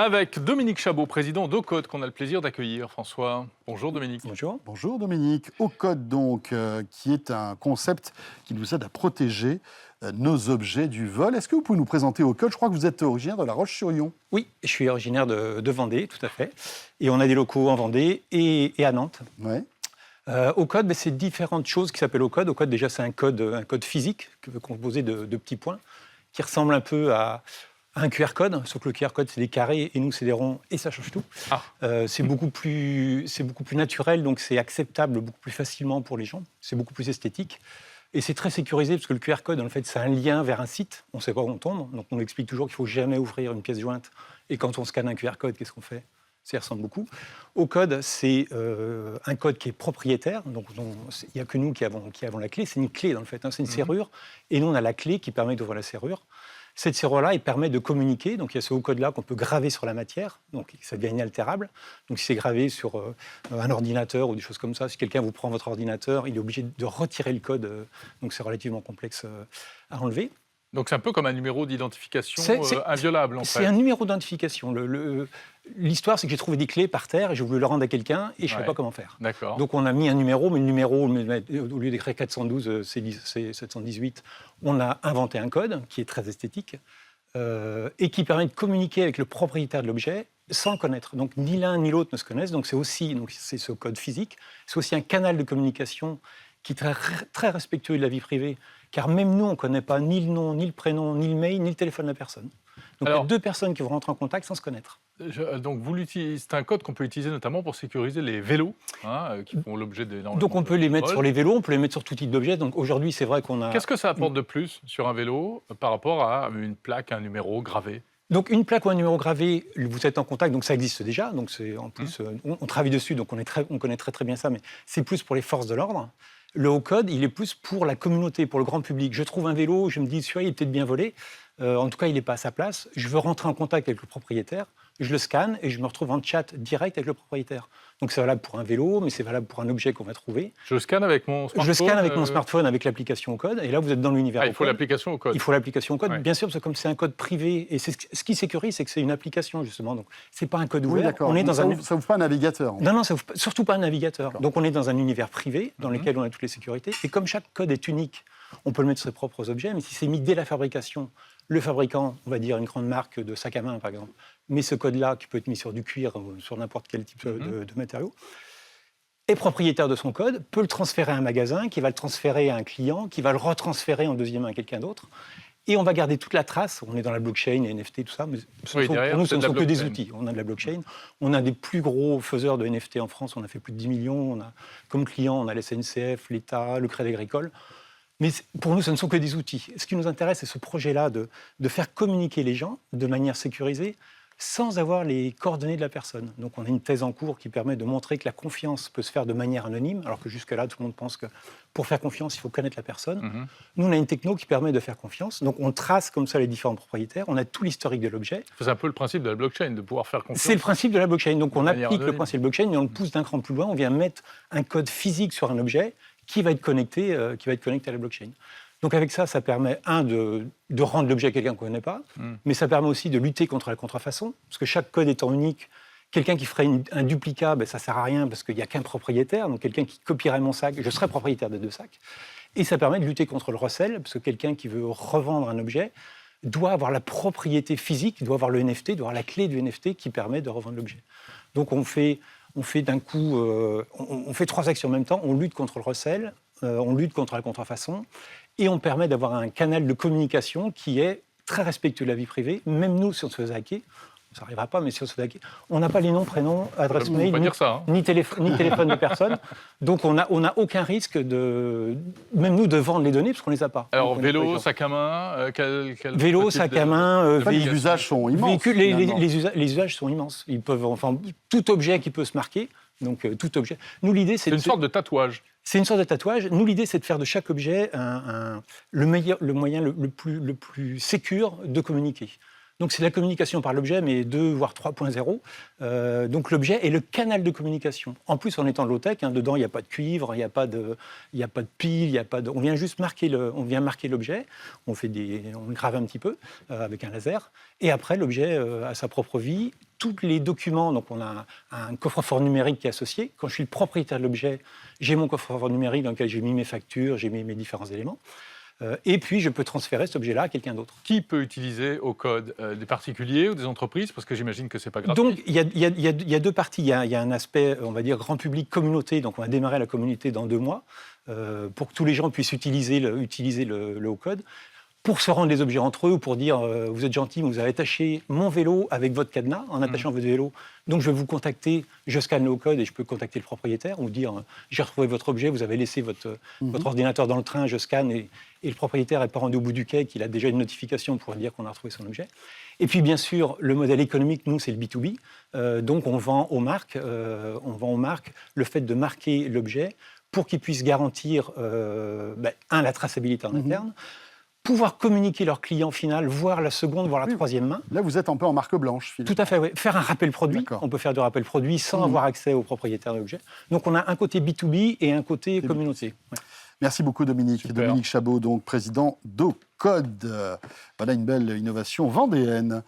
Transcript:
Avec Dominique Chabot, président d'Ocode, qu'on a le plaisir d'accueillir. François, bonjour Dominique. Bonjour. Bonjour Dominique. Ocode donc, qui est un concept qui nous aide à protéger nos objets du vol. Est-ce que vous pouvez nous présenter Ocode? Je crois que vous êtes originaire de La Roche-sur-Yon. Oui, je suis originaire de Vendée, tout à fait. Et on a des locaux en Vendée et à Nantes. Ouais. Ocode, c'est différentes choses qui s'appellent Ocode. Ocode, déjà, c'est un code physique composé de petits points qui ressemble un peu à un QR code, sauf que le QR code, c'est des carrés et nous, c'est des ronds et ça change tout. C'est beaucoup plus naturel, donc c'est acceptable beaucoup plus facilement pour les gens. C'est beaucoup plus esthétique. Et c'est très sécurisé parce que le QR code, en fait, c'est un lien vers un site. On ne sait pas où on tombe. Donc, on explique toujours qu'il ne faut jamais ouvrir une pièce jointe. Et quand on scanne un QR code, qu'est-ce qu'on fait? Ça y ressemble beaucoup. Ocode, c'est un code qui est propriétaire. Donc, il n'y a que nous qui avons la clé. C'est une clé, dans le fait. C'est une serrure. Et nous, on a la clé qui permet d'ouvrir la serrure. Cette serrure-là, elle permet de communiquer. Donc, il y a ce code-là qu'on peut graver sur la matière. Donc, ça devient inaltérable. Donc, si c'est gravé sur un ordinateur ou des choses comme ça, si quelqu'un vous prend votre ordinateur, il est obligé de retirer le code. Donc, c'est relativement complexe à enlever. Donc c'est un peu comme un numéro d'identification inviolable en fait. C'est un numéro d'identification. L'histoire, c'est que j'ai trouvé des clés par terre et j'ai voulu le rendre à quelqu'un et je ne savais pas comment faire. D'accord. Donc on a mis un numéro, mais le numéro, au lieu d'écrire 412, c'est 718. On a inventé un code qui est très esthétique et qui permet de communiquer avec le propriétaire de l'objet sans le connaître. Donc ni l'un ni l'autre ne se connaissent. Donc c'est ce code physique. C'est aussi un canal de communication qui est très, très respectueux de la vie privée, car même nous, on ne connaît pas ni le nom, ni le prénom, ni le mail, ni le téléphone de la personne. Donc il y a deux personnes qui vont rentrer en contact sans se connaître. Donc c'est un code qu'on peut utiliser notamment pour sécuriser les vélos, qui font l'objet d'énormément. Donc on peut les mettre sur les vélos, on peut les mettre sur tout type d'objet. Donc aujourd'hui, c'est vrai qu'on a... Qu'est-ce que ça apporte de plus sur un vélo par rapport à une plaque, un numéro gravé? Donc une plaque ou un numéro gravé, vous êtes en contact, donc ça existe déjà. Donc c'est en plus, on travaille dessus, donc on connaît très très bien ça, mais c'est plus pour les forces de l'ordre. Le Ocode, il est plus pour la communauté, pour le grand public. Je trouve un vélo, je me dis, celui-là, il est peut-être bien volé. En tout cas, il n'est pas à sa place. Je veux rentrer en contact avec le propriétaire. Je le scanne et je me retrouve en chat direct avec le propriétaire. Donc c'est valable pour un vélo, mais c'est valable pour un objet qu'on va trouver. Je le scanne avec mon smartphone. Je scanne avec mon smartphone, avec l'application Ocode. Et là, vous êtes dans l'univers Ocode. Il faut l'application Ocode. Il faut l'application Ocode, Ouais. bien sûr, parce que comme c'est un code privé, et ce qui sécurise, c'est que c'est une application, justement. Donc c'est pas un code Oui, ouvert. d'accord. Ça ouvre pas un navigateur. Non, ça ouvre surtout pas un navigateur. Donc on est dans un univers privé dans lequel on a toutes les sécurités. Et comme chaque code est unique, on peut le mettre sur ses propres objets, mais si c'est mis dès la fabrication, le fabricant, on va dire une grande marque de sac à main par exemple, met ce code-là qui peut être mis sur du cuir ou sur n'importe quel type de matériau, est propriétaire de son code, peut le transférer à un magasin, qui va le transférer à un client, qui va le retransférer en deuxième main à quelqu'un d'autre. Et on va garder toute la trace. On est dans la blockchain, les NFT, tout ça. Mais pour nous, ce ne sont que des outils. On a de la blockchain. On a des plus gros faiseurs de NFT en France. On a fait plus de 10 millions. On a, comme client, on a la SNCF, l'État, le Crédit Agricole. Mais pour nous, ce ne sont que des outils. Ce qui nous intéresse, c'est ce projet-là de faire communiquer les gens de manière sécurisée sans avoir les coordonnées de la personne. Donc on a une thèse en cours qui permet de montrer que la confiance peut se faire de manière anonyme, alors que jusque-là, tout le monde pense que pour faire confiance, il faut connaître la personne. Nous, on a une techno qui permet de faire confiance. Donc on trace comme ça les différents propriétaires, on a tout l'historique de l'objet. C'est un peu le principe de la blockchain, de pouvoir faire confiance. C'est le principe de la blockchain. Donc on applique anonyme. le principe de la blockchain, mais on le pousse d'un cran plus loin. On vient mettre un code physique sur un objet qui va être connecté à la blockchain. Donc avec ça, ça permet, de rendre l'objet à quelqu'un qu'on ne connaît pas, mais ça permet aussi de lutter contre la contrefaçon, parce que chaque code étant unique, quelqu'un qui ferait un duplicat, ça ne sert à rien, parce qu'il n'y a qu'un propriétaire, donc quelqu'un qui copierait mon sac, je serais propriétaire des deux sacs. Et ça permet de lutter contre le recel, parce que quelqu'un qui veut revendre un objet doit avoir la propriété physique, doit avoir le NFT, doit avoir la clé du NFT qui permet de revendre l'objet. Donc on fait d'un coup, on fait trois actions en même temps, on lutte contre le recel, on lutte contre la contrefaçon, et on permet d'avoir un canal de communication qui est très respectueux de la vie privée. Même nous, si on se faisait hacker, ça n'arrivera pas, mais si on se faisait hacker, on n'a pas les noms, prénoms, adresse mail, ni téléphone de personne. Donc on n'a aucun risque, même nous, de vendre les données, parce qu'on ne les a pas. Alors vélo, sac à main, vélo, sac à main, les usages sont immenses. Les usages sont immenses. Ils peuvent, tout objet qui peut se marquer, donc tout objet. Nous, l'idée, c'est une sorte de tatouage. C'est une sorte de tatouage. Nous, l'idée, c'est de faire de chaque objet le moyen le plus sécure de communiquer. Donc c'est la communication par l'objet, mais 2 voire 3.0. Donc l'objet est le canal de communication. En plus, en étant low-tech, dedans il n'y a pas de cuivre, il n'y a pas de pile, on vient juste marquer l'objet. On le grave un petit peu avec un laser. Et après, l'objet a sa propre vie. Tous les documents, donc on a un coffre-fort numérique qui est associé. Quand je suis le propriétaire de l'objet, j'ai mon coffre-fort numérique dans lequel j'ai mis mes factures, j'ai mis mes différents éléments. Et puis, je peux transférer cet objet-là à quelqu'un d'autre. Qui peut utiliser OCODE, des particuliers ou des entreprises? Parce que j'imagine que ce n'est pas gratuit. Donc, il y a deux parties. Il y a un aspect, on va dire, grand public, communauté. Donc, on va démarrer la communauté dans 2 mois pour que tous les gens puissent utiliser le OCODE pour se rendre les objets entre eux ou pour dire vous êtes gentil, vous avez attaché mon vélo avec votre cadenas en attachant votre vélo. Donc, je vais vous contacter, je scanne le OCODE et je peux contacter le propriétaire ou dire j'ai retrouvé votre objet, vous avez laissé votre ordinateur dans le train, je scanne et le propriétaire n'est pas rendu au bout du quai, qu'il a déjà une notification pour dire qu'on a retrouvé son objet. Et puis, bien sûr, le modèle économique, nous, c'est le B2B. Donc, on vend aux marques le fait de marquer l'objet pour qu'ils puissent garantir, la traçabilité en interne, pouvoir communiquer leur client final, voire la seconde, voire la troisième main. Là, vous êtes un peu en marque blanche, Philippe. Tout à fait, oui. Faire un rappel produit. D'accord. On peut faire du rappel produit sans avoir accès au propriétaire de l'objet. Donc, on a un côté B2B et un côté communauté. Ouais. Merci beaucoup, Dominique. Super. Dominique Chabot, donc président d'OCODE. Voilà une belle innovation vendéenne.